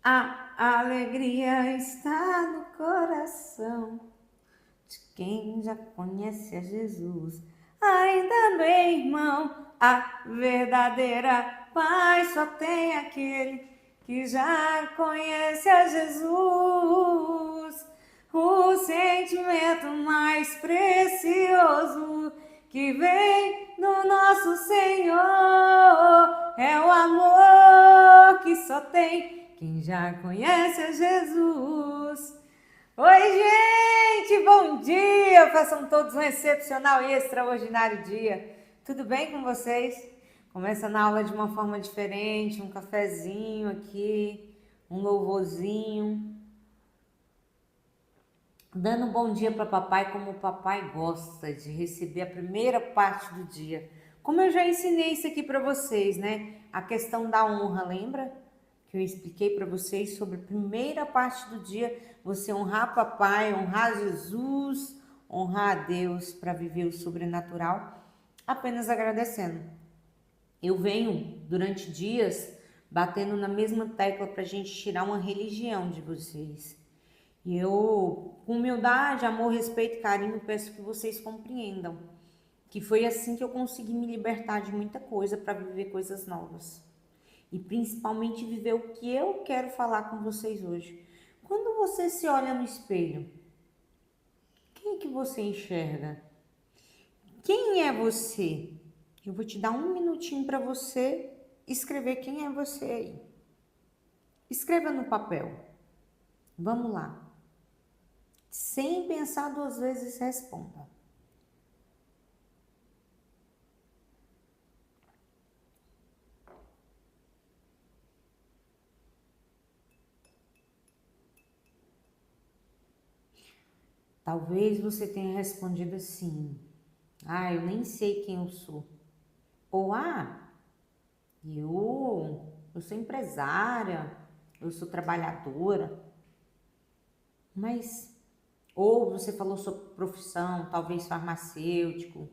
A alegria está no coração de quem já conhece a Jesus. Ainda bem, irmão, a verdadeira paz só tem aquele que já conhece a Jesus. O sentimento mais precioso que vem do nosso Senhor é o amor que só tem quem já conhece a Jesus. Oi, gente, bom dia! Façam todos um excepcional e extraordinário dia. Tudo bem com vocês? Começando a aula de uma forma diferente, um cafezinho aqui, um louvorzinho. Dando um bom dia para papai, como o papai gosta de receber a primeira parte do dia. Como eu já ensinei isso aqui para vocês, né? A questão da honra, lembra? Que eu expliquei para vocês sobre a primeira parte do dia, você honrar papai, honrar Jesus, honrar a Deus para viver o sobrenatural, apenas agradecendo. Eu venho durante dias batendo na mesma tecla para a gente tirar uma religião de vocês. E eu, com humildade, amor, respeito e carinho, peço que vocês compreendam que foi assim que eu consegui me libertar de muita coisa para viver coisas novas. E principalmente viver o que eu quero falar com vocês hoje. Quando você se olha no espelho, quem é que você enxerga? Quem é você? Eu vou te dar um minutinho para você escrever quem é você aí. Escreva no papel. Vamos lá. Sem pensar duas vezes, responda. Talvez você tenha respondido assim: eu nem sei quem eu sou. Ou, eu sou empresária, eu sou trabalhadora. Mas, ou você falou sobre profissão, talvez farmacêutico,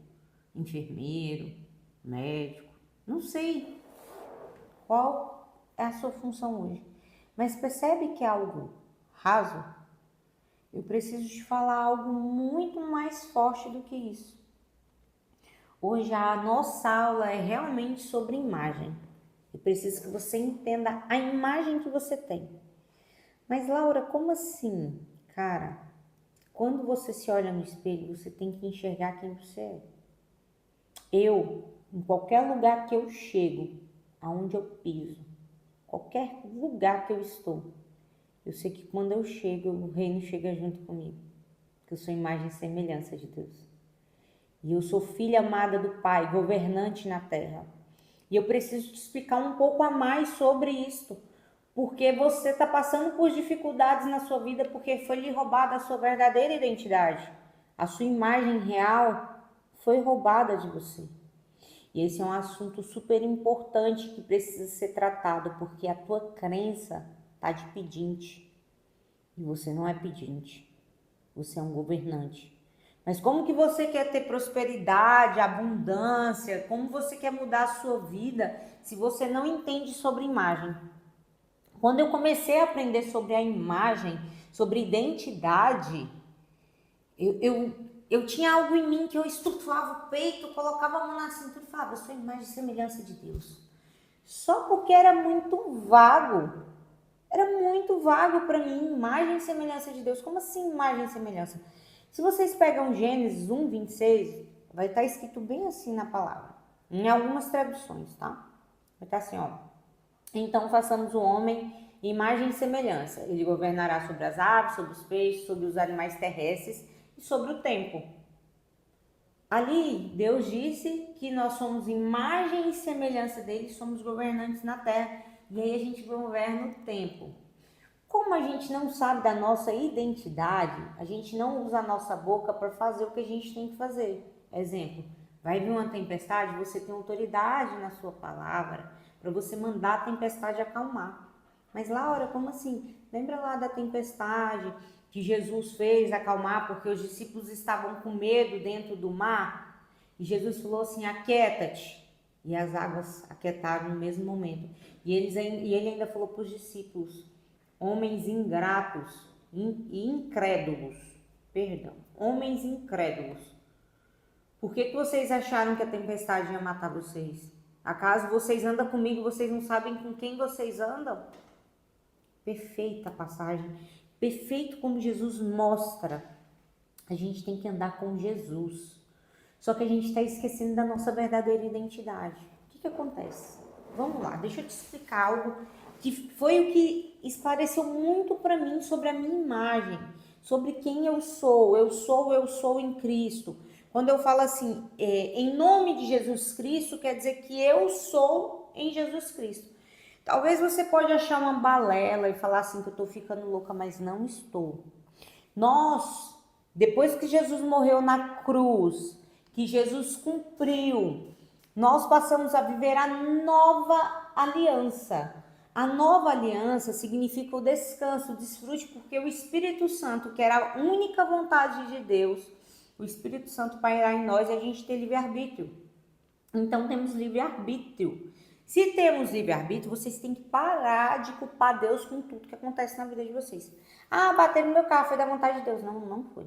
enfermeiro, médico. Não sei qual é a sua função hoje. Mas percebe que é algo raso? Eu preciso te falar algo muito mais forte do que isso. Hoje a nossa aula é realmente sobre imagem. Eu preciso que você entenda a imagem que você tem. Mas Laura, como assim? Cara, quando você se olha no espelho, você tem que enxergar quem você é. Eu, em qualquer lugar que eu chego, aonde eu piso, qualquer lugar que eu estou, eu sei que quando eu chego, o reino chega junto comigo. Que eu sou imagem e semelhança de Deus. E eu sou filha amada do Pai, governante na terra. E eu preciso te explicar um pouco a mais sobre isto. Porque você está passando por dificuldades na sua vida porque foi lhe roubada a sua verdadeira identidade. A sua imagem real foi roubada de você. E esse é um assunto super importante que precisa ser tratado, porque a tua crença está de pedinte. E você não é pedinte. Você é um governante. Mas como que você quer ter prosperidade, abundância? Como você quer mudar a sua vida se você não entende sobre imagem? Quando eu comecei a aprender sobre a imagem, sobre identidade, eu tinha algo em mim que eu estufava o peito, colocava a mão na cintura e falava: eu sou imagem e semelhança de Deus. Só porque era muito vago. Era muito vago para mim, imagem e semelhança de Deus. Como assim imagem e semelhança? Se vocês pegam Gênesis 1:26, vai estar escrito bem assim na palavra. Em algumas traduções, tá? Vai estar assim, ó. Então façamos o homem imagem e semelhança. Ele governará sobre as aves, sobre os peixes, sobre os animais terrestres e sobre o tempo. Ali, Deus disse que nós somos imagem e semelhança dele, somos governantes na terra. E aí a gente governa o tempo. Como a gente não sabe da nossa identidade, a gente não usa a nossa boca para fazer o que a gente tem que fazer. Exemplo, vai vir uma tempestade, você tem autoridade na sua palavra para você mandar a tempestade acalmar. Mas Laura, como assim? Lembra lá da tempestade que Jesus fez acalmar porque os discípulos estavam com medo dentro do mar? E Jesus falou assim: aquieta-te. E as águas aquietaram no mesmo momento. E ele ainda falou para os discípulos: homens ingratos e incrédulos. Perdão, homens incrédulos. Por que vocês acharam que a tempestade ia matar vocês? Acaso vocês andam comigo, vocês não sabem com quem vocês andam? Perfeita passagem, perfeito como Jesus mostra. A gente tem que andar com Jesus. Só que a gente está esquecendo da nossa verdadeira identidade. O que acontece? Vamos lá, deixa eu te explicar algo que foi o que esclareceu muito para mim sobre a minha imagem, sobre quem eu sou. Eu sou em Cristo. Quando eu falo assim, em nome de Jesus Cristo, quer dizer que eu sou em Jesus Cristo. Talvez você pode achar uma balela e falar assim que eu estou ficando louca, mas não estou. Nós, depois que Jesus morreu na cruz, que Jesus cumpriu, nós passamos a viver a nova aliança. A nova aliança significa o descanso, o desfrute, porque o Espírito Santo, que era a única vontade de Deus, o Espírito Santo pairá em nós e a gente tem livre-arbítrio. Então temos livre-arbítrio. Se temos livre-arbítrio, vocês têm que parar de culpar Deus com tudo que acontece na vida de vocês. Ah, bater no meu carro foi da vontade de Deus. Não, não foi.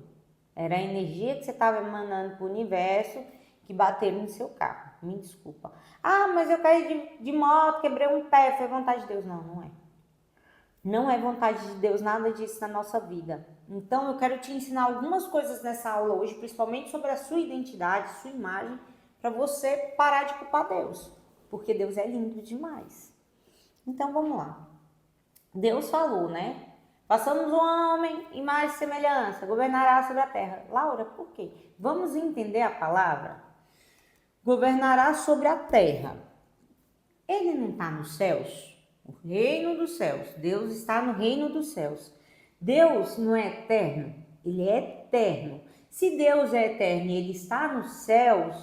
Era a energia que você estava emanando para o universo que bateram no seu carro. Me desculpa. Ah, mas eu caí de moto, quebrei um pé, foi vontade de Deus. Não, não é. Não é vontade de Deus nada disso na nossa vida. Então eu quero te ensinar algumas coisas nessa aula hoje, principalmente sobre a sua identidade, sua imagem, para você parar de culpar Deus, porque Deus é lindo demais. Então vamos lá. Deus falou, né? Façamos um homem, imagem e semelhança, governará sobre a terra. Laura, por quê? Vamos entender a palavra? Governará sobre a terra. Ele não está nos céus? O reino dos céus. Deus está no reino dos céus. Deus não é eterno? Ele é eterno. Se Deus é eterno e ele está nos céus,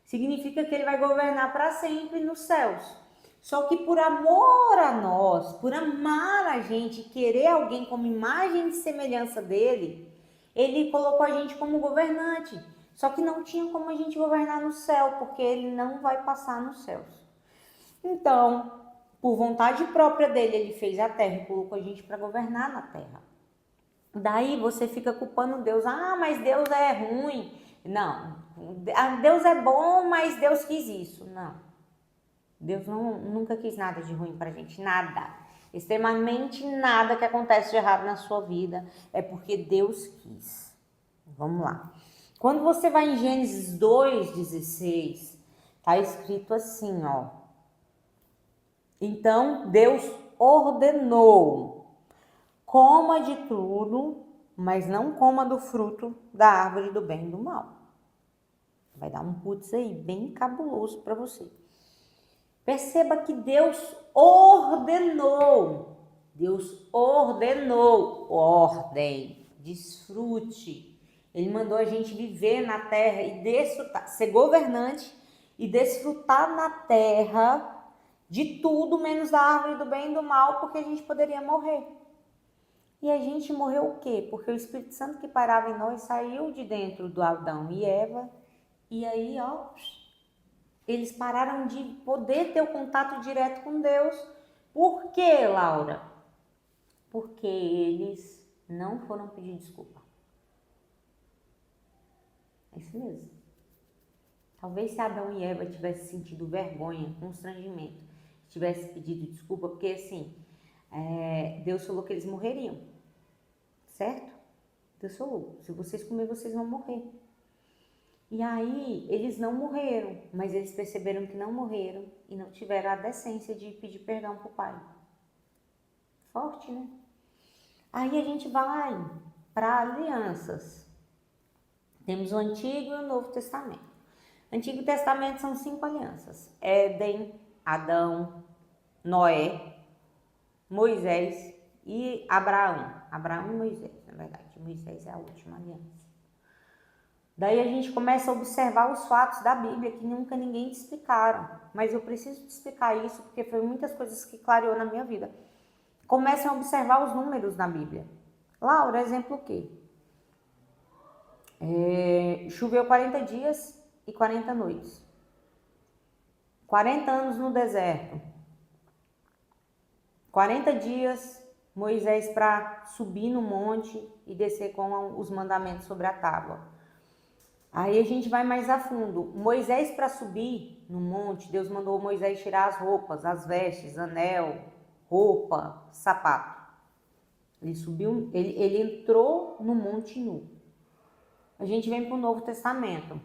significa que ele vai governar para sempre nos céus. Só que por amor a nós, por amar a gente, querer alguém como imagem e semelhança dele, ele colocou a gente como governante. Só que não tinha como a gente governar no céu, porque ele não vai passar nos céus. Então, por vontade própria dele, ele fez a terra e colocou a gente para governar na terra. Daí você fica culpando Deus. Ah, mas Deus é ruim. Não, Deus é bom, mas Deus quis isso. Não, Deus nunca quis nada de ruim pra gente, nada. Extremamente nada que acontece de errado na sua vida é porque Deus quis. Vamos lá. Quando você vai em Gênesis 2:16, tá escrito assim, ó. Então Deus ordenou: coma de tudo, mas não coma do fruto da árvore do bem e do mal. Vai dar um putz aí bem cabuloso para você. Perceba que Deus ordenou. Deus ordenou. Ordem, desfrute. Ele mandou a gente viver na terra e desfrutar, ser governante e desfrutar na terra de tudo menos da árvore do bem e do mal, porque a gente poderia morrer. E a gente morreu o quê? Porque o Espírito Santo que pairava em nós saiu de dentro do Adão e Eva. E aí, ó, eles pararam de poder ter o contato direto com Deus. Por quê, Laura? Porque eles não foram pedir desculpa. É isso mesmo. Talvez se Adão e Eva tivessem sentido vergonha, constrangimento, tivessem pedido desculpa, porque assim, Deus falou que eles morreriam, certo? Deus falou, se vocês comerem, vocês vão morrer. E aí, eles não morreram, mas eles perceberam que não morreram e não tiveram a decência de pedir perdão para o Pai. Forte, né? Aí a gente vai para alianças. Temos o Antigo e o Novo Testamento. Antigo Testamento são 5 alianças. Éden, Adão, Noé, Moisés e Abraão. Abraão e Moisés, na verdade. Moisés é a última aliança. Daí a gente começa a observar os fatos da Bíblia que nunca ninguém te explicaram. Mas eu preciso te explicar isso porque foi muitas coisas que clareou na minha vida. Comecem a observar os números na Bíblia. Laura, exemplo o quê? Choveu 40 dias e 40 noites. 40 anos no deserto. 40 dias Moisés para subir no monte e descer com os mandamentos sobre a tábua. Aí a gente vai mais a fundo. Moisés para subir no monte, Deus mandou Moisés tirar as roupas, as vestes, anel, roupa, sapato. Ele subiu, ele entrou no monte nu. A gente vem para o Novo Testamento.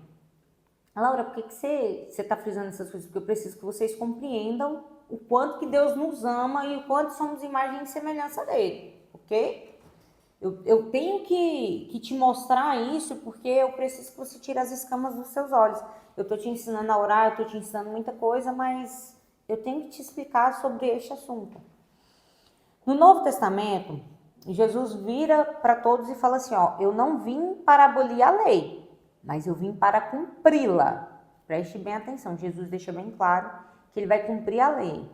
Laura, por que você está frisando essas coisas? Porque eu preciso que vocês compreendam o quanto que Deus nos ama e o quanto somos imagem e semelhança dele, ok? Eu tenho que te mostrar isso porque eu preciso que você tire as escamas dos seus olhos. Eu estou te ensinando a orar, eu estou te ensinando muita coisa, mas eu tenho que te explicar sobre este assunto. No Novo Testamento, Jesus vira para todos e fala assim, ó, eu não vim para abolir a lei, mas eu vim para cumpri-la. Preste bem atenção, Jesus deixa bem claro que ele vai cumprir a lei.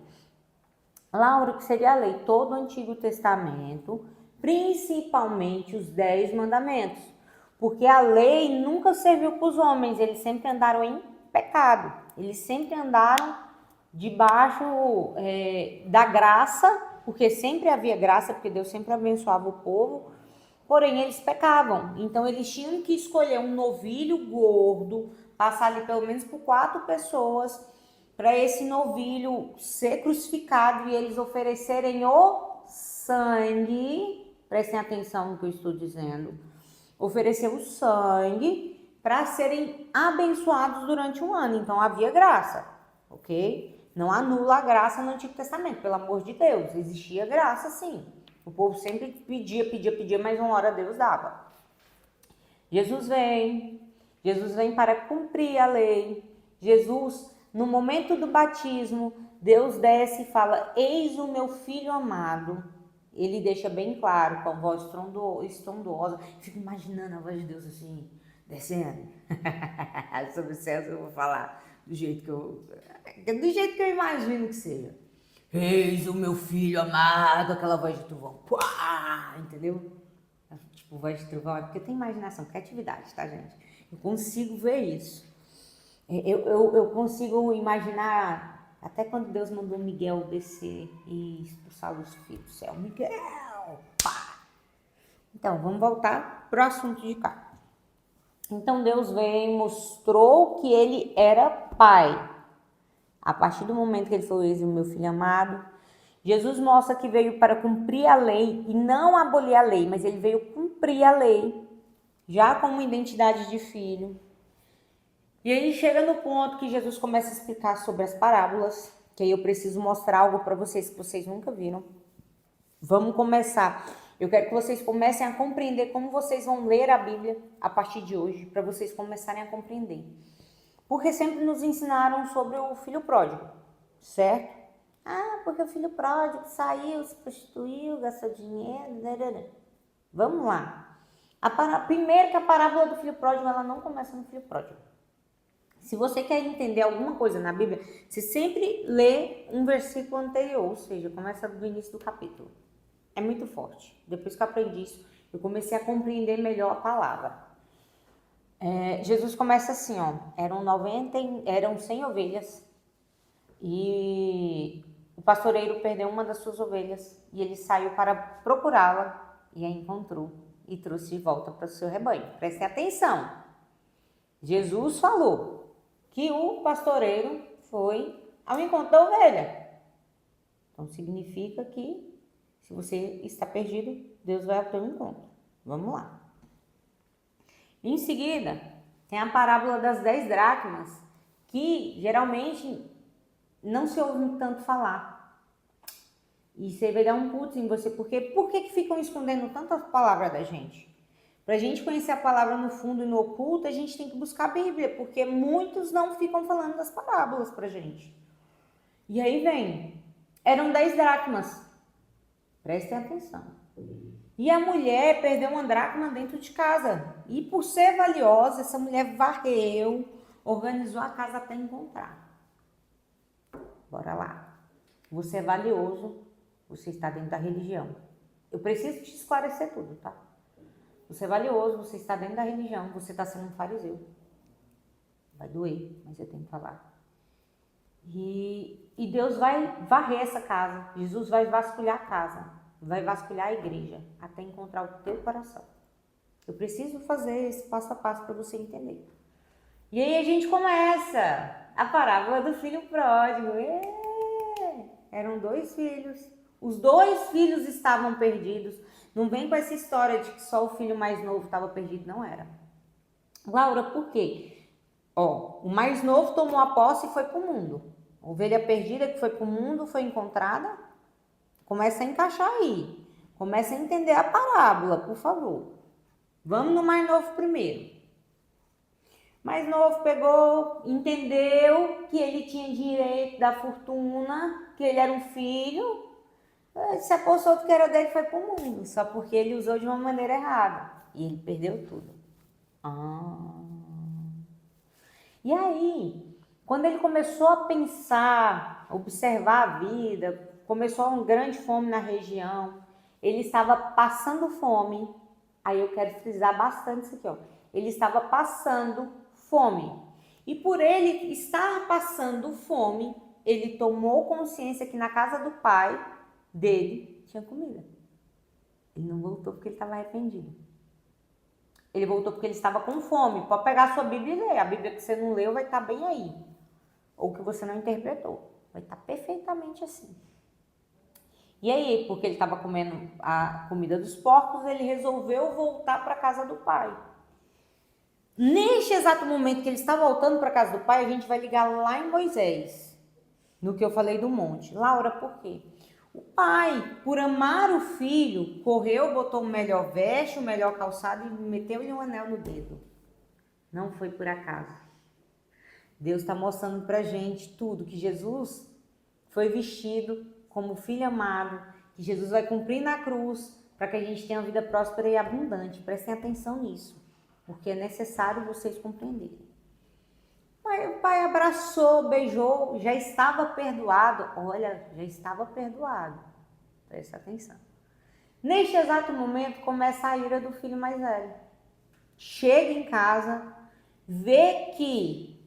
Laura, o que seria a lei? Todo o Antigo Testamento, principalmente os 10 mandamentos. Porque a lei nunca serviu para os homens, eles sempre andaram em pecado. Eles sempre andaram debaixo da graça, porque sempre havia graça, porque Deus sempre abençoava o povo. Porém, eles pecavam. Então, eles tinham que escolher um novilho gordo, passar ali pelo menos por 4 pessoas, para esse novilho ser crucificado e eles oferecerem o sangue. Prestem atenção no que eu estou dizendo. Oferecer o sangue para serem abençoados durante um ano. Então, havia graça, ok? Não anula a graça no Antigo Testamento, pelo amor de Deus. Existia graça, sim. O povo sempre pedia, mas uma hora Deus dava. Jesus vem para cumprir a lei. Jesus, no momento do batismo, Deus desce e fala, eis o meu filho amado. Ele deixa bem claro, com a voz estrondosa. Fico imaginando a voz de Deus assim, descendo. Sobre o céu eu vou falar do jeito que eu imagino que seja. Eis o meu filho amado, aquela voz de trovão, pá, entendeu? Tipo, voz de trovão, porque tem imaginação, criatividade, tá, gente? Eu consigo ver isso. Eu consigo imaginar, até quando Deus mandou Miguel descer e expulsar Lúcifer do céu. Miguel, pá! Então, vamos voltar pro assunto de cá. Então, Deus veio e mostrou que ele era pai. A partir do momento que ele falou, eis o meu filho amado, Jesus mostra que veio para cumprir a lei e não abolir a lei, mas ele veio cumprir a lei, já com uma identidade de filho. E aí chega no ponto que Jesus começa a explicar sobre as parábolas, que aí eu preciso mostrar algo para vocês que vocês nunca viram. Vamos começar. Eu quero que vocês comecem a compreender como vocês vão ler a Bíblia a partir de hoje, para vocês começarem a compreender. Porque sempre nos ensinaram sobre o filho pródigo, certo? Ah, porque o filho pródigo saiu, se prostituiu, gastou dinheiro, Vamos lá. Primeiro que a parábola do filho pródigo, ela não começa no filho pródigo. Se você quer entender alguma coisa na Bíblia, você sempre lê um versículo anterior, ou seja, começa do início do capítulo. É muito forte. Depois que eu aprendi isso, eu comecei a compreender melhor a palavra. Jesus começa assim, ó, eram 100 ovelhas e o pastoreiro perdeu uma das suas ovelhas e ele saiu para procurá-la e a encontrou e trouxe de volta para o seu rebanho. Prestem atenção. Jesus falou que o pastoreiro foi ao encontro da ovelha. Então significa que se você está perdido, Deus vai ao teu encontro. Vamos lá. Em seguida, tem a parábola das 10 dracmas, que geralmente não se ouve tanto falar. E você vai dar um putz em você, porque por que ficam escondendo tanta palavra da gente? Para a gente conhecer a palavra no fundo e no oculto, a gente tem que buscar a Bíblia, porque muitos não ficam falando das parábolas pra gente. E aí vem, eram 10 dracmas. Prestem atenção. E a mulher perdeu uma dracma dentro de casa. E por ser valiosa, essa mulher varreu, organizou a casa até encontrar. Bora lá. Você é valioso, você está dentro da religião. Eu preciso te esclarecer tudo, tá? Você é valioso, você está dentro da religião, você está sendo um fariseu. Vai doer, mas eu tenho que falar. E Deus vai varrer essa casa. Jesus vai vasculhar a casa. vai vasculhar a igreja até encontrar o teu coração. Eu preciso fazer esse passo a passo para você entender. E aí a gente começa a parábola do filho pródigo. Eram 2 filhos. Os 2 filhos estavam perdidos. Não vem com essa história de que só o filho mais novo estava perdido. Não era. Laura, por quê? O mais novo tomou a posse e foi para o mundo. A ovelha perdida que foi para o mundo foi encontrada. Começa a encaixar aí. Começa a entender a parábola, por favor. Vamos no mais novo primeiro. Mais novo pegou, entendeu que ele tinha direito da fortuna, que ele era um filho, se apossou do que era dele e foi para o mundo, só porque ele usou de uma maneira errada. E ele perdeu tudo. E aí, quando ele começou a pensar, observar a vida, começou uma grande fome na região, ele estava passando fome. Aí eu quero frisar bastante isso aqui, Ele estava passando fome. E por ele estar passando fome, ele tomou consciência que na casa do pai dele tinha comida. Ele não voltou porque ele estava arrependido. Ele voltou porque ele estava com fome. Pode pegar a sua Bíblia e ler. A Bíblia que você não leu vai estar bem aí. Ou que você não interpretou. Vai estar perfeitamente assim. E aí, porque ele estava comendo a comida dos porcos, ele resolveu voltar para a casa do pai. Neste exato momento que ele está voltando para a casa do pai, a gente vai ligar lá em Moisés, no que eu falei do monte. Laura, por quê? O pai, por amar o filho, correu, botou o melhor veste, o melhor calçado e meteu-lhe um anel no dedo. Não foi por acaso. Deus está mostrando para a gente tudo, que Jesus foi vestido como filho amado, que Jesus vai cumprir na cruz para que a gente tenha uma vida próspera e abundante. Prestem atenção nisso, porque é necessário vocês compreenderem. O pai abraçou, beijou, já estava perdoado. Olha, já estava perdoado. Presta atenção. Neste exato momento começa a ira do filho mais velho. Chega em casa, vê que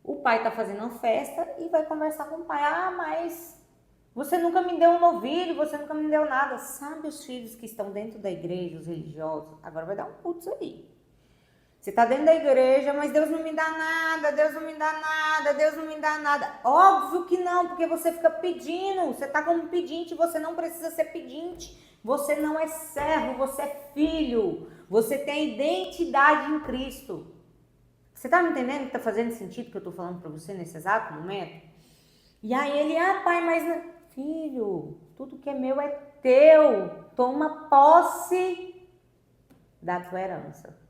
o pai está fazendo uma festa e vai conversar com o pai. Mas você nunca me deu um novilho, você nunca me deu nada. Sabe os filhos que estão dentro da igreja, os religiosos? Agora vai dar um putz aí. Você está dentro da igreja, mas Deus não me dá nada, Deus não me dá nada, Deus não me dá nada. Óbvio que não, porque você fica pedindo. Você está como pedinte, você não precisa ser pedinte. Você não é servo, você é filho. Você tem identidade em Cristo. Você está me entendendo que está fazendo sentido o que eu estou falando para você nesse exato momento? E aí ele, pai, mas filho, tudo que é meu é teu. Toma posse da tua herança.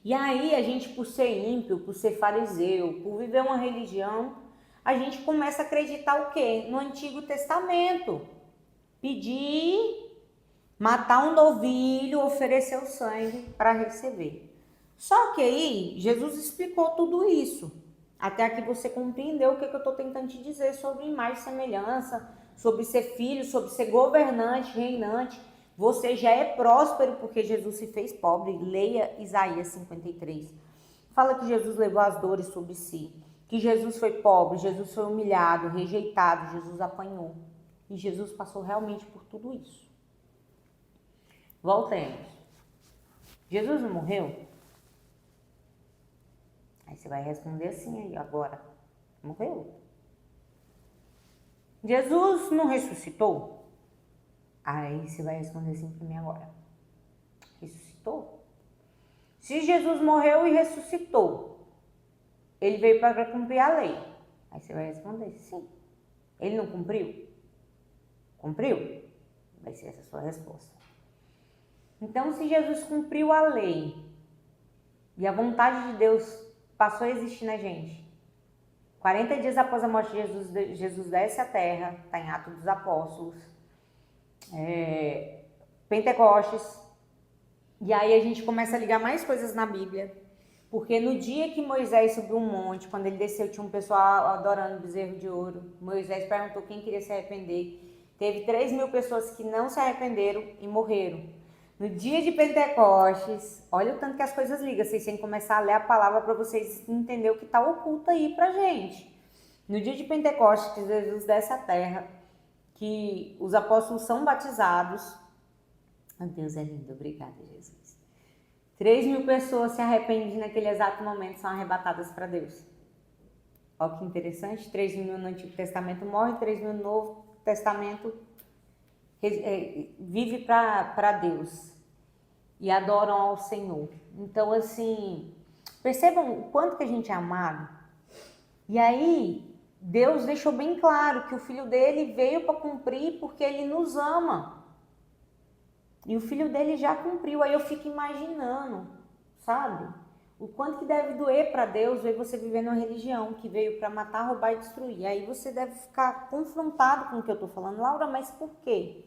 E aí a gente, por ser ímpio, por ser fariseu, por viver uma religião, a gente começa a acreditar o quê? No Antigo Testamento. Pedir, matar um novilho, oferecer o sangue para receber. Só que aí Jesus explicou tudo isso. Até aqui você compreendeu o que eu estou tentando te dizer sobre imagem e semelhança, sobre ser filho, sobre ser governante, reinante. Você já é próspero porque Jesus se fez pobre. Leia Isaías 53. Fala que Jesus levou as dores sobre si. Que Jesus foi pobre, Jesus foi humilhado, rejeitado, Jesus apanhou. E Jesus passou realmente por tudo isso. Voltemos. Jesus não morreu? Aí você vai responder assim aí agora. Morreu. Jesus não ressuscitou? Aí você vai responder assim para mim agora. Ressuscitou? Se Jesus morreu e ressuscitou, ele veio para cumprir a lei. Aí você vai responder sim. Ele não cumpriu? Cumpriu? Vai ser essa a sua resposta. Então, se Jesus cumpriu a lei e a vontade de Deus passou a existir na gente, 40 dias após a morte de Jesus desce à terra, está em Atos dos Apóstolos, Pentecostes, e aí a gente começa a ligar mais coisas na Bíblia, porque no dia que Moisés subiu um monte, quando ele desceu, tinha um pessoal adorando bezerro de ouro. Moisés perguntou quem queria se arrepender. Teve 3.000 pessoas que não se arrependeram e morreram. No dia de Pentecostes, olha o tanto que as coisas ligam, vocês têm que começar a ler a palavra para vocês entenderem o que está oculto aí pra gente. No dia de Pentecostes, que Jesus desce à terra, que os apóstolos são batizados. Oh, Deus é lindo, obrigada, Jesus. 3.000 pessoas se arrependem naquele exato momento, são arrebatadas para Deus. Olha que interessante, 3.000 no Antigo Testamento morrem, 3.000 no Novo Testamento vive para Deus e adoram ao Senhor. Então, assim, percebam o quanto que a gente é amado. E aí, Deus deixou bem claro que o Filho dele veio para cumprir porque ele nos ama. E o Filho dele já cumpriu. Aí eu fico imaginando, sabe? O quanto que deve doer para Deus ver você vivendo uma religião que veio para matar, roubar e destruir. Aí você deve ficar confrontado com o que eu estou falando. Laura, mas por quê?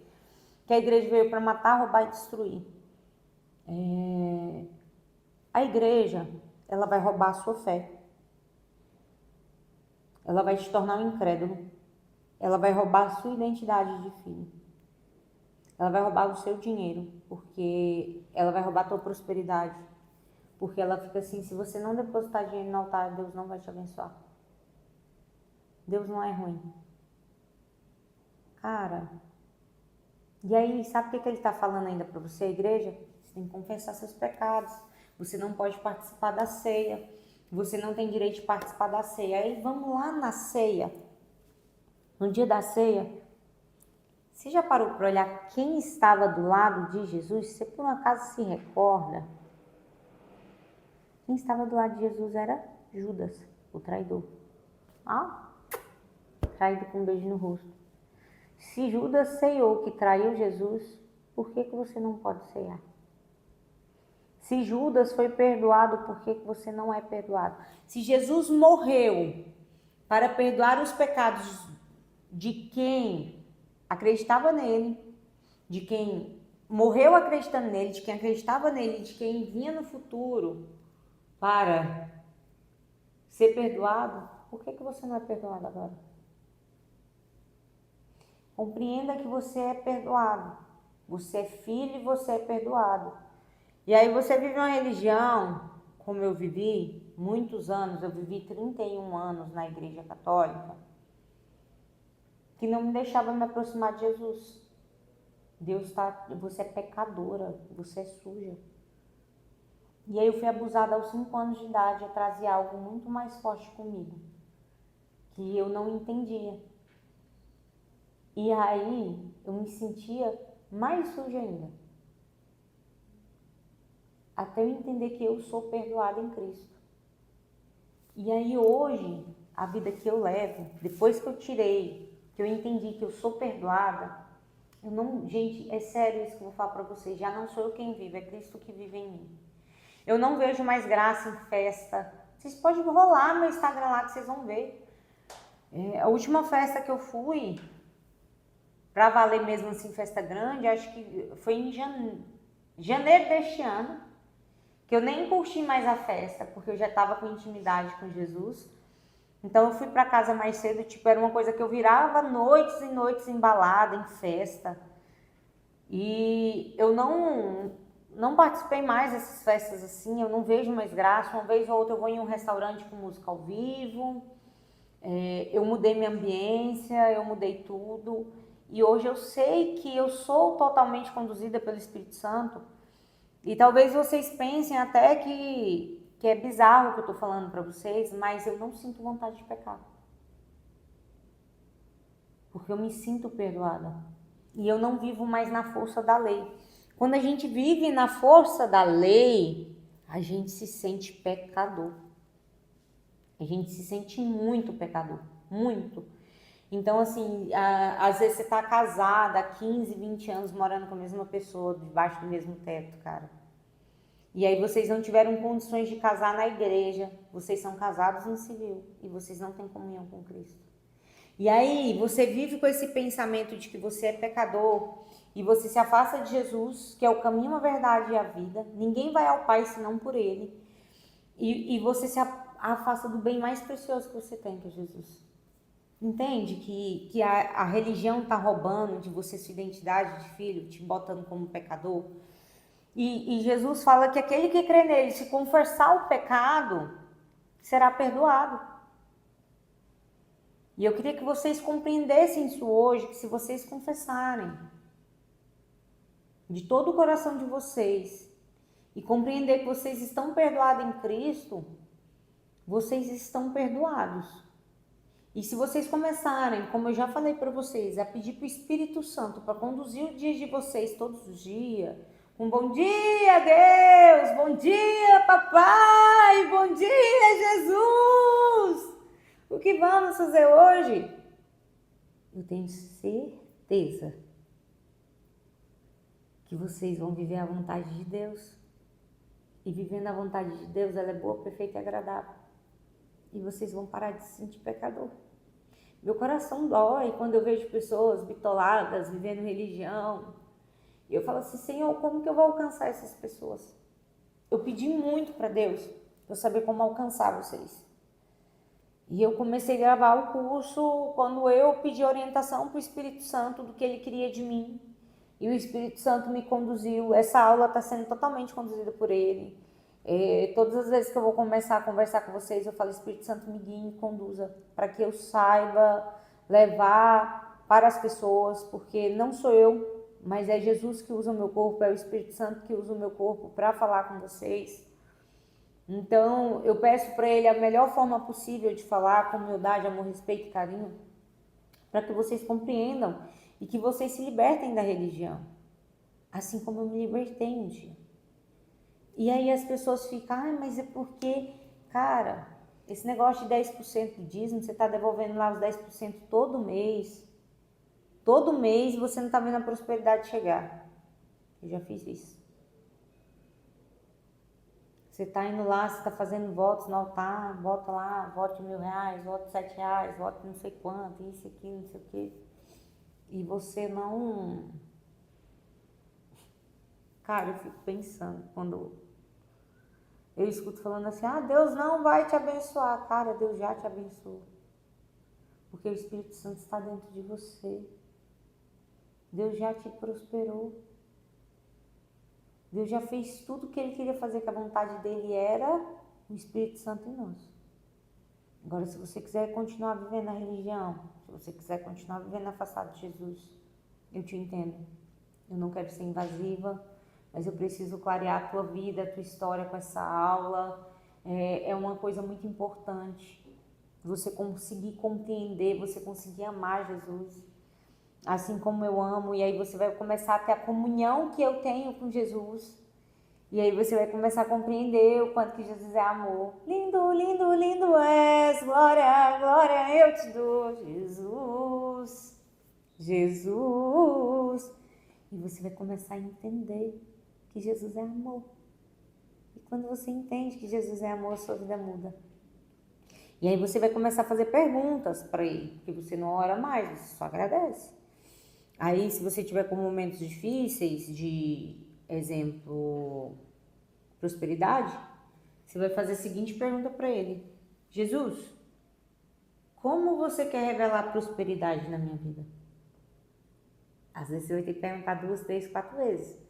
Que a igreja veio para matar, roubar e destruir. A igreja, ela vai roubar a sua fé. Ela vai te tornar um incrédulo. Ela vai roubar a sua identidade de filho. Ela vai roubar o seu dinheiro, porque ela vai roubar a tua prosperidade. Porque ela fica assim, se você não depositar dinheiro no altar, Deus não vai te abençoar. Deus não é ruim. Cara, e aí, sabe o que ele está falando ainda para você, a igreja? Você tem que confessar seus pecados. Você não pode participar da ceia. Você não tem direito de participar da ceia. Aí vamos lá na ceia. No dia da ceia, você já parou para olhar quem estava do lado de Jesus? Você por um acaso se recorda? Quem estava do lado de Jesus era Judas, o traidor. Traído com um beijo no rosto. Se Judas ceiou que traiu Jesus, por que você não pode ceiar? Se Judas foi perdoado, por que você não é perdoado? Se Jesus morreu para perdoar os pecados de quem acreditava nele, de quem morreu acreditando nele, de quem acreditava nele, de quem vinha no futuro para ser perdoado, por que você não é perdoado agora? Compreenda que você é perdoado. Você é filho e você é perdoado. E aí você vive uma religião, como eu vivi, muitos anos, eu vivi 31 anos na igreja católica, que não me deixava me aproximar de Jesus. Você é pecadora, você é suja. E aí eu fui abusada aos 5 anos de idade, eu trazia algo muito mais forte comigo, que eu não entendia. E aí eu me sentia mais suja ainda. Até eu entender que eu sou perdoada em Cristo. E aí hoje, a vida que eu levo, depois que eu tirei, que eu entendi que eu sou perdoada, eu não, gente, é sério isso que eu vou falar para vocês, já não sou eu quem vive, é Cristo que vive em mim. Eu não vejo mais graça em festa. Vocês podem rolar no meu Instagram lá que vocês vão ver. A última festa que eu fui, pra valer mesmo assim, festa grande, acho que foi em janeiro deste ano, que eu nem curti mais a festa, porque eu já estava com intimidade com Jesus. Então eu fui para casa mais cedo, tipo, era uma coisa que eu virava noites e noites embalada, em festa. E eu não participei mais dessas festas assim, eu não vejo mais graça. Uma vez ou outra eu vou em um restaurante com música ao vivo, eu mudei minha ambiência, eu mudei tudo. E hoje eu sei que eu sou totalmente conduzida pelo Espírito Santo. E talvez vocês pensem até que é bizarro o que eu estou falando para vocês, mas eu não sinto vontade de pecar. Porque eu me sinto perdoada. E eu não vivo mais na força da lei. Quando a gente vive na força da lei, a gente se sente pecador. A gente se sente muito pecador. Muito. Então, assim, às vezes você tá casada há 15, 20 anos morando com a mesma pessoa, debaixo do mesmo teto, cara. E aí vocês não tiveram condições de casar na igreja, vocês são casados no civil e vocês não têm comunhão com Cristo. E aí você vive com esse pensamento de que você é pecador e você se afasta de Jesus, que é o caminho, a verdade e a vida. Ninguém vai ao Pai senão por Ele. E você se afasta do bem mais precioso que você tem, que é Jesus. Entende que a religião está roubando de você sua identidade de filho, te botando como pecador? E Jesus fala que aquele que crê nele, se confessar o pecado, será perdoado. E eu queria que vocês compreendessem isso hoje, que se vocês confessarem de todo o coração de vocês e compreender que vocês estão perdoados em Cristo, vocês estão perdoados. E se vocês começarem, como eu já falei para vocês, a pedir para o Espírito Santo para conduzir o dia de vocês todos os dias, um bom dia, Deus, bom dia, papai, bom dia, Jesus, o que vamos fazer hoje? Eu tenho certeza que vocês vão viver a vontade de Deus. E vivendo a vontade de Deus, ela é boa, perfeita e agradável. E vocês vão parar de se sentir pecador. Meu coração dói quando eu vejo pessoas bitoladas, vivendo religião. E eu falo assim, Senhor, como que eu vou alcançar essas pessoas? Eu pedi muito para Deus, para saber como alcançar vocês. E eu comecei a gravar o curso quando eu pedi orientação para o Espírito Santo do que ele queria de mim. E o Espírito Santo me conduziu. Essa aula está sendo totalmente conduzida por ele. Todas as vezes que eu vou começar a conversar com vocês, eu falo, Espírito Santo, me guie, me conduza, para que eu saiba levar para as pessoas, porque não sou eu, mas é Jesus que usa o meu corpo, é o Espírito Santo que usa o meu corpo para falar com vocês. Então, eu peço para ele a melhor forma possível de falar, com humildade, amor, respeito e carinho, para que vocês compreendam e que vocês se libertem da religião, assim como eu me libertei um dia. E aí as pessoas ficam, mas é porque, cara, esse negócio de 10% do dízimo, você está devolvendo lá os 10% todo mês. Todo mês você não está vendo a prosperidade chegar. Eu já fiz isso. Você está indo lá, você está fazendo votos no altar, volta lá, voto de R$1.000, voto de R$7, voto não sei quanto, isso aqui, não sei o quê. E você não... Cara, eu fico pensando, quando eu escuto falando assim, Deus não vai te abençoar. Cara, Deus já te abençoou. Porque o Espírito Santo está dentro de você. Deus já te prosperou. Deus já fez tudo o que Ele queria fazer, que a vontade dEle era o Espírito Santo em nós. Agora, se você quiser continuar vivendo a religião, se você quiser continuar vivendo afastado de Jesus, eu te entendo. Eu não quero ser invasiva, mas eu preciso clarear a tua vida, a tua história com essa aula. É uma coisa muito importante. Você conseguir compreender, você conseguir amar Jesus, assim como eu amo. E aí você vai começar a ter a comunhão que eu tenho com Jesus. E aí você vai começar a compreender o quanto que Jesus é amor. Lindo, lindo, lindo és, glória, glória eu te dou, Jesus, Jesus. E você vai começar a entender que Jesus é amor. E quando você entende que Jesus é amor, a sua vida muda. E aí você vai começar a fazer perguntas para Ele, porque você não ora mais, você só agradece. Aí, se você tiver com momentos difíceis, de exemplo, prosperidade, você vai fazer a seguinte pergunta para Ele: Jesus, como você quer revelar prosperidade na minha vida? Às vezes você vai ter que perguntar 2, 3, 4 vezes.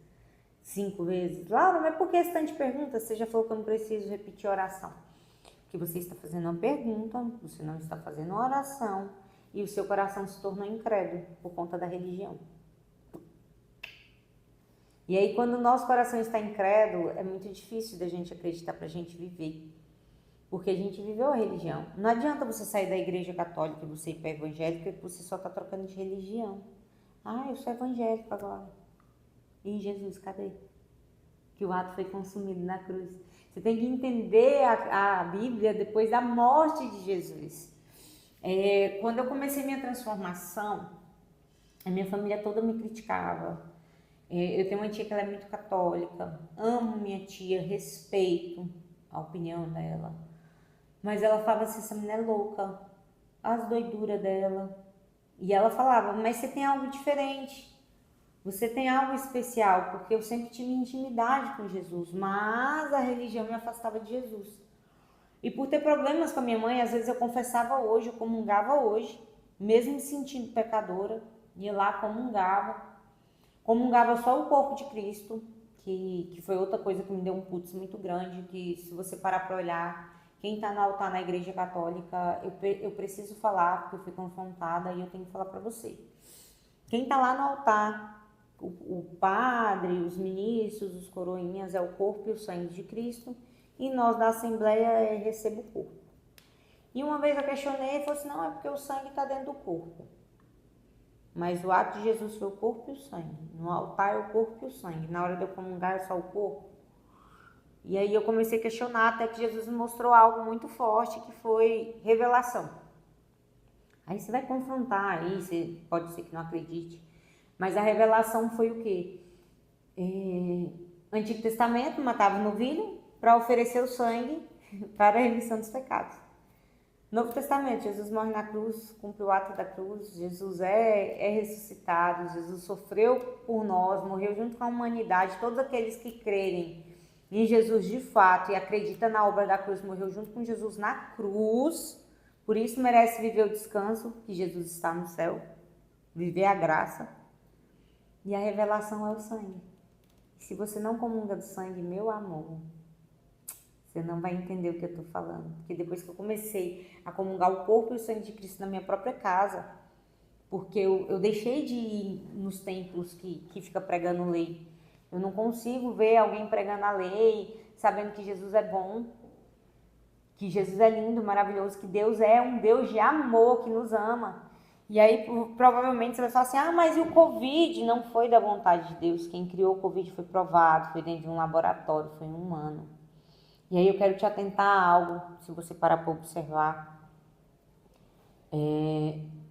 5 vezes. Laura, mas por que esse tanto de perguntas? Você já falou que eu não preciso repetir a oração. Porque você está fazendo uma pergunta, você não está fazendo uma oração, e o seu coração se tornou incrédulo por conta da religião. E aí, quando o nosso coração está incrédulo, é muito difícil da gente acreditar para a gente viver. Porque a gente viveu a religião. Não adianta você sair da igreja católica e você ir para a evangélica, que você só está trocando de religião. Eu sou evangélico agora. E Jesus, cadê? Que o ato foi consumido na cruz. Você tem que entender a Bíblia depois da morte de Jesus. Quando eu comecei minha transformação, a minha família toda me criticava. Eu tenho uma tia que ela é muito católica. Amo minha tia, respeito a opinião dela. Mas ela falava assim, essa menina é louca. As doiduras dela. E ela falava, mas você tem algo diferente. Você tem algo especial, porque eu sempre tive intimidade com Jesus, mas a religião me afastava de Jesus. E por ter problemas com a minha mãe, às vezes eu confessava hoje, eu comungava hoje, mesmo me sentindo pecadora, ia lá, comungava só o corpo de Cristo, que foi outra coisa que me deu um putz muito grande, que se você parar para olhar, Quem está no altar na Igreja Católica, eu preciso falar, porque eu fui confrontada e eu tenho que falar para você. Quem está lá no altar, o padre, os ministros, os coroinhas, é o corpo e o sangue de Cristo, e nós da Assembleia recebemos o corpo. E uma vez eu questionei e falei assim, não, é porque o sangue está dentro do corpo. Mas o ato de Jesus foi o corpo e o sangue. No altar é o corpo e o sangue. Na hora de eu comungar é só o corpo. E aí eu comecei a questionar até que Jesus me mostrou algo muito forte, que foi revelação. Aí você vai confrontar, aí você pode ser que não acredite. Mas a revelação foi o quê? Antigo Testamento matava o novilho para oferecer o sangue para a remissão dos pecados. Novo Testamento, Jesus morre na cruz, cumpre o ato da cruz, Jesus é ressuscitado, Jesus sofreu por nós, morreu junto com a humanidade, todos aqueles que crerem em Jesus de fato e acreditam na obra da cruz, morreu junto com Jesus na cruz, por isso merece viver o descanso, que Jesus está no céu, viver a graça, e a revelação é o sangue. Se você não comunga do sangue, meu amor, você não vai entender o que eu estou falando. Porque depois que eu comecei a comungar o corpo e o sangue de Cristo na minha própria casa, porque eu deixei de ir nos templos que fica pregando lei. Eu não consigo ver alguém pregando a lei, sabendo que Jesus é bom, que Jesus é lindo, maravilhoso, que Deus é um Deus de amor, que nos ama. E aí, provavelmente, você vai falar assim, mas e o Covid? Não foi da vontade de Deus. Quem criou o Covid foi provado, foi dentro de um laboratório, foi um humano. E aí eu quero te atentar a algo, se você parar para observar.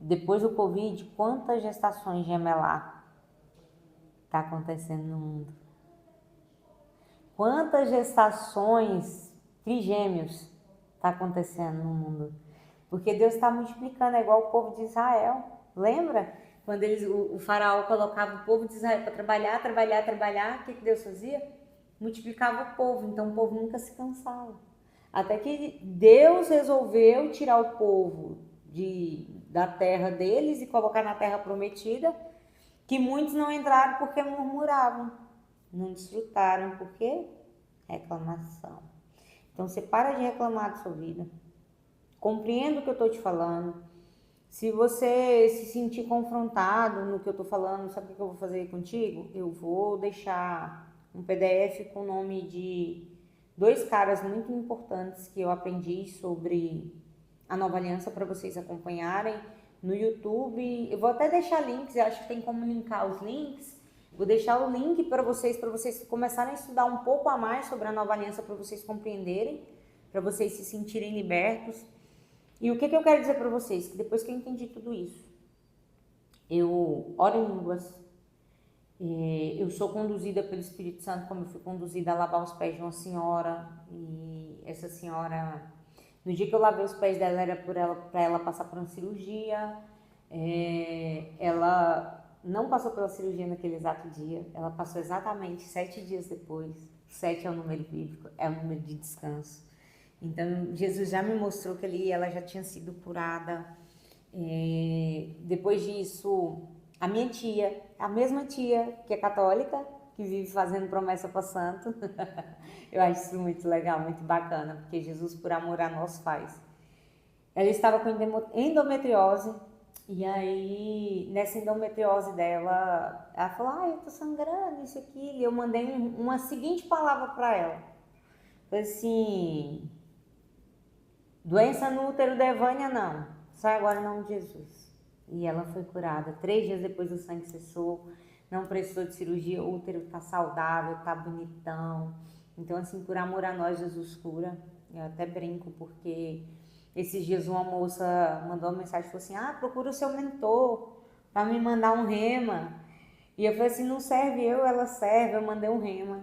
Depois do Covid, quantas gestações gemelar está acontecendo no mundo? Quantas gestações trigêmeos está acontecendo no mundo? Porque Deus está multiplicando, é igual o povo de Israel. Lembra? Quando o faraó colocava o povo de Israel para trabalhar, o que Deus fazia? Multiplicava o povo, então o povo nunca se cansava. Até que Deus resolveu tirar o povo da terra deles e colocar na terra prometida, que muitos não entraram porque murmuravam, não desfrutaram, por quê? Reclamação. Então você para de reclamar da sua vida. Compreenda o que eu estou te falando. Se você se sentir confrontado no que eu estou falando, sabe o que eu vou fazer contigo? Eu vou deixar um PDF com o nome de 2 caras muito importantes que eu aprendi sobre a Nova Aliança para vocês acompanharem no YouTube. Eu vou até deixar links, eu acho que tem como linkar os links. Vou deixar o link para vocês começarem a estudar um pouco a mais sobre a Nova Aliança, para vocês compreenderem, para vocês se sentirem libertos. E o que eu quero dizer para vocês? Que depois que eu entendi tudo isso, eu oro em línguas, eu sou conduzida pelo Espírito Santo, como eu fui conduzida a lavar os pés de uma senhora, e essa senhora, no dia que eu lavei os pés dela, era para ela passar por uma cirurgia. Ela não passou pela cirurgia naquele exato dia, ela passou exatamente 7 dias depois. 7 é o número bíblico, é o número de descanso. Então, Jesus já me mostrou que ali ela já tinha sido curada. Depois disso, a minha tia, a mesma tia que é católica, que vive fazendo promessa para santo, eu acho isso muito legal, muito bacana, porque Jesus, por amor a nós, faz. Ela estava com endometriose, e aí, nessa endometriose dela, ela falou, eu tô sangrando, isso aqui. E eu mandei uma seguinte palavra para ela. Falei assim, doença no útero da Evânia, não. Sai agora em nome de Jesus. E ela foi curada. 3 dias depois o sangue cessou. Não precisou de cirurgia. O útero tá saudável, tá bonitão. Então, assim, por amor a nós, Jesus cura. Eu até brinco, porque esses dias uma moça mandou uma mensagem e falou assim, procura o seu mentor para me mandar um rema. E eu falei assim, não serve ela serve. Eu mandei um rema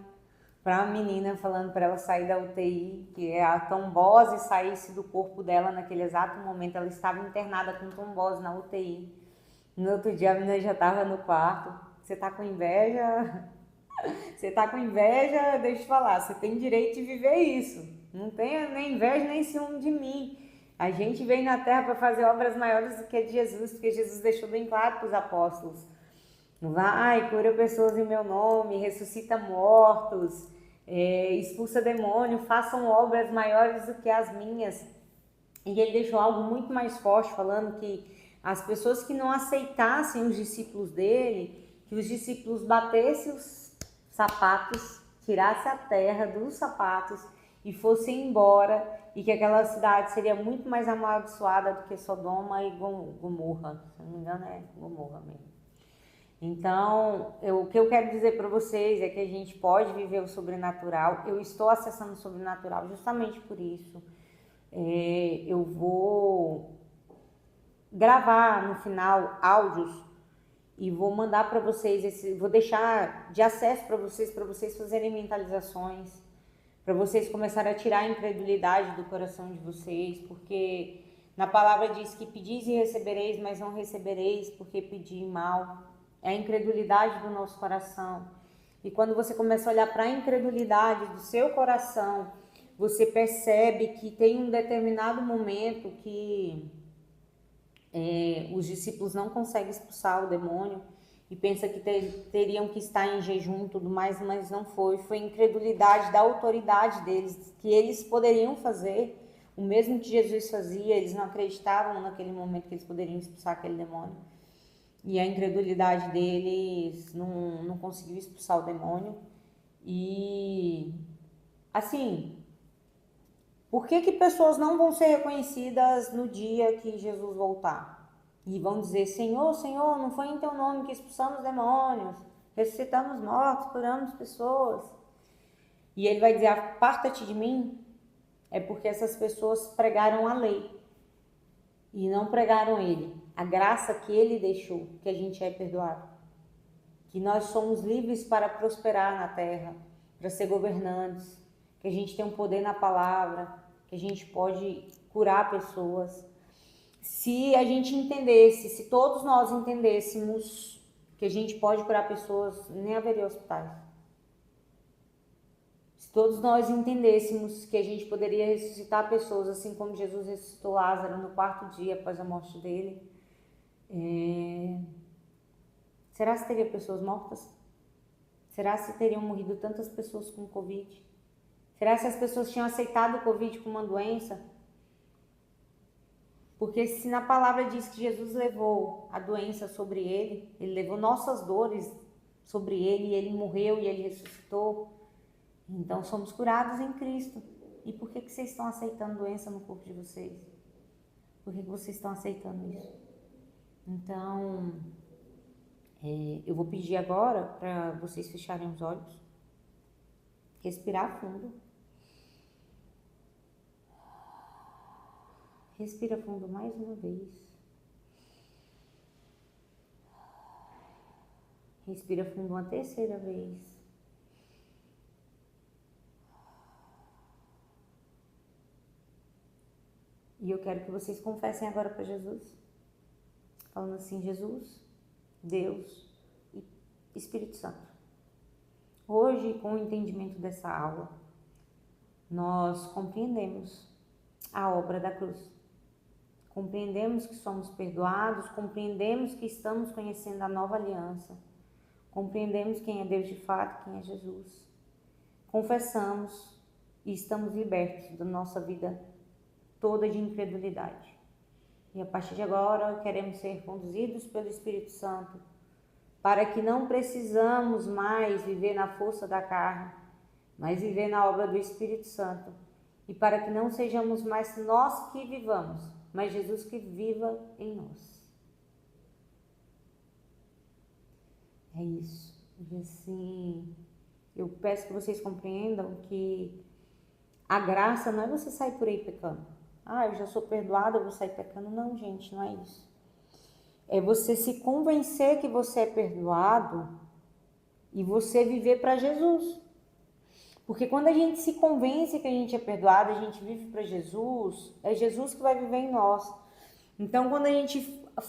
para a menina, falando para ela sair da UTI, que a trombose saísse do corpo dela naquele exato momento. Ela estava internada com trombose na UTI. No outro dia a menina já estava no quarto. Você tá com inveja? Você tá com inveja? Deixa eu te falar, você tem direito de viver isso. Não tenha nem inveja nem ciúme de mim. A gente veio na terra para fazer obras maiores do que a de Jesus, porque Jesus deixou bem claro para os apóstolos. Vai, cura pessoas em meu nome, ressuscita mortos, expulsa demônio, façam obras maiores do que as minhas. E ele deixou algo muito mais forte, falando que as pessoas que não aceitassem os discípulos dele, que os discípulos batessem os sapatos, tirassem a terra dos sapatos e fossem embora, e que aquela cidade seria muito mais amaldiçoada do que Sodoma e Gomorra. Se não me engano é Gomorra mesmo. Então, o que eu quero dizer para vocês é que a gente pode viver o sobrenatural. Eu estou acessando o sobrenatural justamente por isso. Eu vou gravar no final áudios e vou mandar para vocês, vou deixar de acesso para vocês fazerem mentalizações, para vocês começarem a tirar a incredulidade do coração de vocês, porque na palavra diz que pedis e recebereis, mas não recebereis porque pedi mal. É a incredulidade do nosso coração. E quando você começa a olhar para a incredulidade do seu coração, você percebe que tem um determinado momento que os discípulos não conseguem expulsar o demônio e pensa que teriam que estar em jejum e tudo mais, mas não foi. Foi incredulidade da autoridade deles, que eles poderiam fazer o mesmo que Jesus fazia. Eles não acreditavam naquele momento que eles poderiam expulsar aquele demônio. E a incredulidade deles não conseguiu expulsar o demônio. E, assim, por que pessoas não vão ser reconhecidas no dia que Jesus voltar? E vão dizer, Senhor, Senhor, não foi em teu nome que expulsamos demônios, ressuscitamos mortos, curamos pessoas. E ele vai dizer, aparta-te de mim. É porque essas pessoas pregaram a lei e não pregaram ele. A graça que ele deixou, que a gente é perdoado. Que nós somos livres para prosperar na terra, para ser governantes, que a gente tem um poder na palavra, que a gente pode curar pessoas. Se a gente entendesse, se todos nós entendêssemos que a gente pode curar pessoas, nem haveria hospitais. Se todos nós entendêssemos que a gente poderia ressuscitar pessoas, assim como Jesus ressuscitou Lázaro no quarto dia após a morte dele, será que teria pessoas mortas? Será que teriam morrido tantas pessoas com Covid? Será que as pessoas tinham aceitado o Covid como uma doença? Porque se na palavra diz que Jesus levou a doença sobre ele, ele levou nossas dores sobre ele, e ele morreu e ele ressuscitou, então somos curados em Cristo. E por que vocês estão aceitando doença no corpo de vocês? Por que vocês estão aceitando isso? Então, eu vou pedir agora para vocês fecharem os olhos, respirar fundo. Respira fundo mais uma vez. Respira fundo uma terceira vez. E eu quero que vocês confessem agora para Jesus, falando assim, Jesus, Deus e Espírito Santo. Hoje, com o entendimento dessa aula, nós compreendemos a obra da cruz. Compreendemos que somos perdoados, compreendemos que estamos conhecendo a nova aliança, compreendemos quem é Deus de fato, quem é Jesus. Confessamos e estamos libertos da nossa vida toda de incredulidade. E a partir de agora queremos ser conduzidos pelo Espírito Santo, para que não precisamos mais viver na força da carne, mas viver na obra do Espírito Santo. E para que não sejamos mais nós que vivamos, mas Jesus que viva em nós. É isso. E assim, eu peço que vocês compreendam que a graça não é você sair por aí pecando. Eu já sou perdoada, eu vou sair pecando. Não, gente, não é isso. É você se convencer que você é perdoado e você viver para Jesus. Porque quando a gente se convence que a gente é perdoado, a gente vive para Jesus, é Jesus que vai viver em nós. Então, quando a gente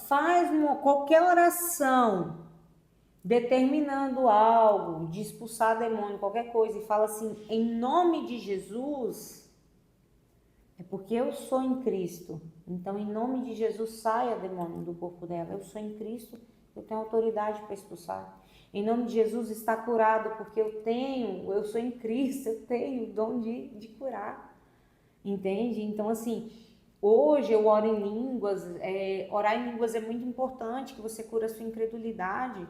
faz qualquer oração determinando algo, de expulsar demônio, qualquer coisa, e fala assim, em nome de Jesus, é porque eu sou em Cristo. Então, em nome de Jesus, saia demônio do corpo dela. Eu sou em Cristo, eu tenho autoridade para expulsar. Em nome de Jesus, está curado, porque eu sou em Cristo, eu tenho o dom de curar. Entende? Então, assim, hoje eu oro em línguas, orar em línguas é muito importante, que você cura a sua incredulidade.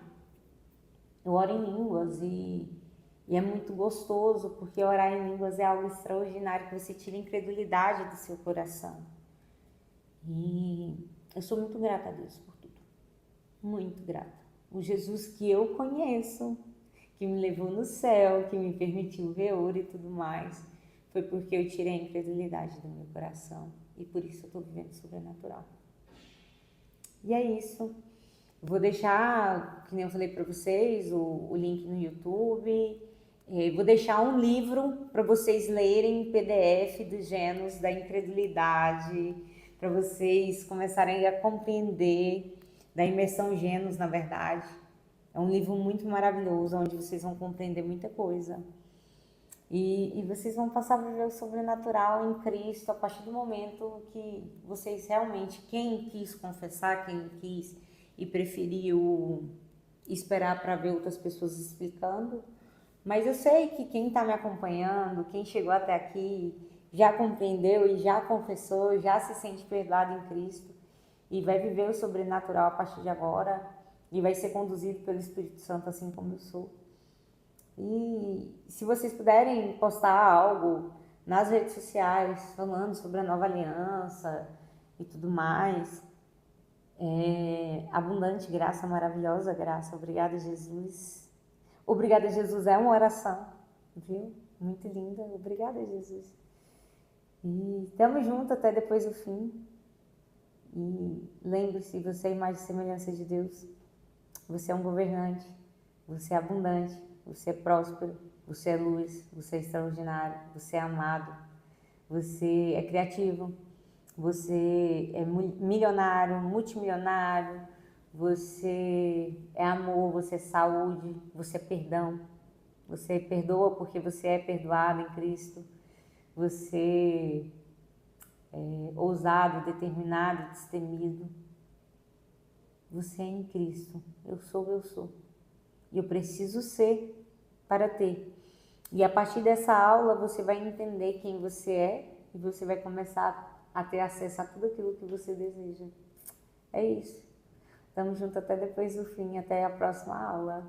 Eu oro em línguas e é muito gostoso, porque orar em línguas é algo extraordinário, que você tira a incredulidade do seu coração. E eu sou muito grata a Deus por tudo, muito grata. O Jesus que eu conheço, que me levou no céu, que me permitiu ver ouro e tudo mais, foi porque eu tirei a incredulidade do meu coração e por isso eu estou vivendo sobrenatural. E é isso. Vou deixar, que nem eu falei para vocês, o link no YouTube. Vou deixar um livro para vocês lerem em PDF dos genos da incredulidade, para vocês começarem a compreender da imersão genos, na verdade. É um livro muito maravilhoso, onde vocês vão compreender muita coisa. E vocês vão passar a viver o sobrenatural em Cristo a partir do momento que vocês realmente, quem quis confessar, quem quis e preferiu esperar para ver outras pessoas explicando. Mas eu sei que quem está me acompanhando, quem chegou até aqui, já compreendeu e já confessou, já se sente perdoado em Cristo e vai viver o sobrenatural a partir de agora e vai ser conduzido pelo Espírito Santo assim como eu sou. E se vocês puderem postar algo nas redes sociais falando sobre a nova aliança e tudo mais, abundante graça, maravilhosa graça, obrigada Jesus. Obrigada Jesus é uma oração, viu? Muito linda, obrigada Jesus. E estamos juntos até depois do fim. E lembre-se, você é a imagem e semelhança de Deus. Você é um governante, você é abundante, você é próspero, você é luz, você é extraordinário, você é amado, você é criativo, você é milionário, multimilionário, você é amor, você é saúde, você é perdão, você perdoa porque você é perdoado em Cristo, você é ousado, determinado, destemido. Você é em Cristo, eu sou. E eu preciso ser para ter. E a partir dessa aula você vai entender quem você é e você vai começar a ter acesso a tudo aquilo que você deseja. É isso. Tamo junto até depois do fim, até a próxima aula.